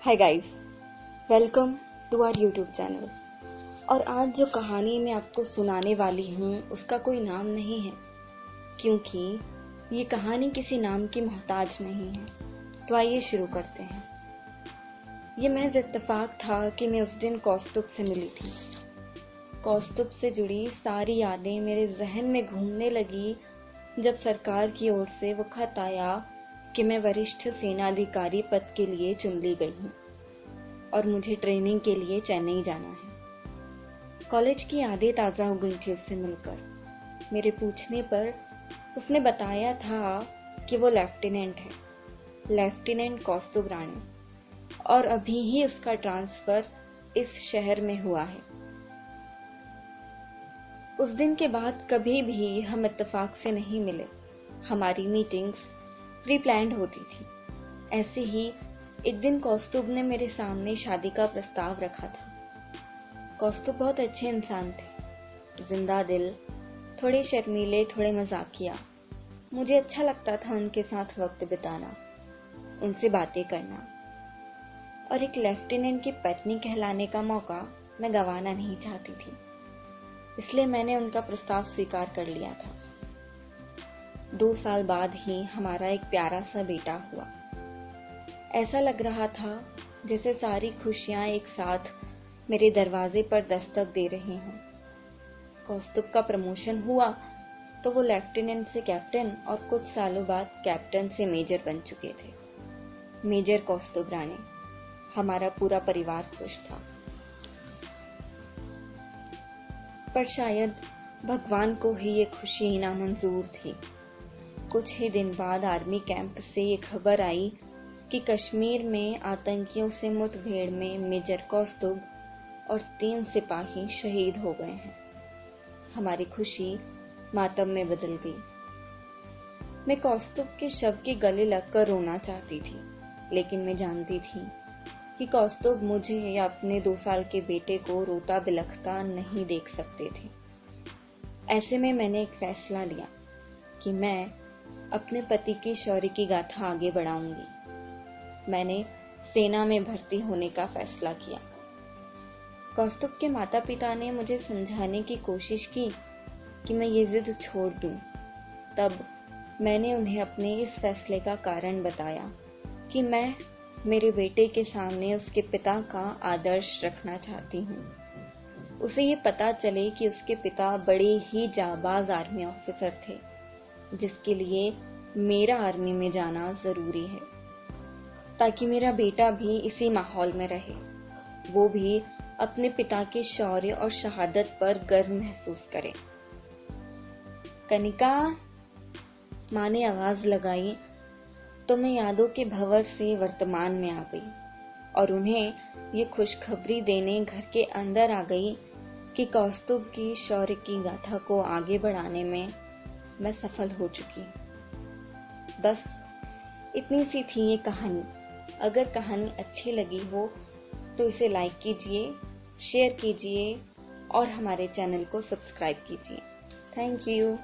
Hi guys, welcome to our YouTube channel. और आज जो कहानी मैं आपको सुनाने वाली हूँ उसका कोई नाम नहीं है, क्योंकि ये कहानी किसी नाम की मोहताज नहीं है। तो आइए शुरू करते हैं। ये महज इत्तेफाक था कि मैं उस दिन कौस्तुभ से मिली थी। कौस्तुभ से जुड़ी सारी यादें मेरे जहन में घूमने लगी जब सरकार की ओर से वो खत आया कि मैं वरिष्ठ सेनाधिकारी पद के लिए चुन ली गई हूँ और मुझे ट्रेनिंग के लिए चेन्नई जाना है। कॉलेज की यादें ताज़ा हो गई थी उससे मिलकर। मेरे पूछने पर उसने बताया था कि वो लेफ्टिनेंट है, लेफ्टिनेंट कौस्तुभ राणे, और अभी ही उसका ट्रांसफर इस शहर में हुआ है। उस दिन के बाद कभी भी हम इत्तेफाक से नहीं मिले। हमारी मीटिंग्स प्री प्लान्ड होती थी। ऐसे ही एक दिन कौस्तुभ ने मेरे सामने शादी का प्रस्ताव रखा था। कौस्तुभ बहुत अच्छे इंसान थे, जिंदा दिल, थोड़े शर्मीले, थोड़े मजाकिया। मुझे अच्छा लगता था उनके साथ वक्त बिताना, उनसे बातें करना, और एक लेफ्टिनेंट की पत्नी कहलाने का मौका मैं गंवाना नहीं चाहती थी। इसलिए मैंने उनका प्रस्ताव स्वीकार कर लिया था। 2 साल बाद ही हमारा एक प्यारा सा बेटा हुआ। ऐसा लग रहा था जैसे सारी खुशियां एक साथ मेरे दरवाजे पर दस्तक दे रही हों। कौस्तुभ का प्रमोशन हुआ तो वो लेफ्टिनेंट से कैप्टन और कुछ सालों बाद कैप्टन से मेजर बन चुके थे। मेजर कौस्तुभ राणे। हमारा पूरा परिवार खुश था। पर शायद भगवान को ही ये खुशी नामंजूर थी। कुछ ही दिन बाद आर्मी कैंप से ये खबर आई कि कश्मीर में आतंकियों से मुठभेड़ में मेजर कौस्तुभ और 3 सिपाही शहीद हो गए हैं। हमारी खुशी मातम में बदल गई। मैं कौस्तुभ के शव के गले लगकर रोना चाहती थी, लेकिन मैं जानती थी कि कौस्तुभ मुझे या अपने 2 साल के बेटे को रोता बिलखता नहीं देख सकते थे। ऐसे में मैंने एक फैसला लिया कि मैं अपने पति के शौर्य की गाथा आगे बढ़ाऊंगी। मैंने सेना में भर्ती होने का फैसला किया। कौस्तुभ के माता पिता ने मुझे समझाने की कोशिश की कि मैं ये जिद छोड़ दूं। तब मैंने उन्हें अपने इस फैसले का कारण बताया कि मैं मेरे बेटे के सामने उसके पिता का आदर्श रखना चाहती हूँ। उसे ये पता चले कि उसके पिता बड़े ही जाबाज आर्मी ऑफिसर थे, जिसके लिए मेरा आर्मी में जाना जरूरी है, ताकि मेरा बेटा भी इसी माहौल में रहे। वो भी अपने पिता के शौर्य और शहादत पर गर्व महसूस करे। कनिका, माँ ने आवाज लगाई तो मैं यादों के भंवर से वर्तमान में आ गई और उन्हें ये खुशखबरी देने घर के अंदर आ गई कि कौस्तुभ की शौर्य की गाथा को आगे बढ़ाने में मैं सफल हो चुकी। बस इतनी सी थी ये कहानी। अगर कहानी अच्छी लगी हो तो इसे लाइक कीजिए, शेयर कीजिए और हमारे चैनल को सब्सक्राइब कीजिए। Thank you.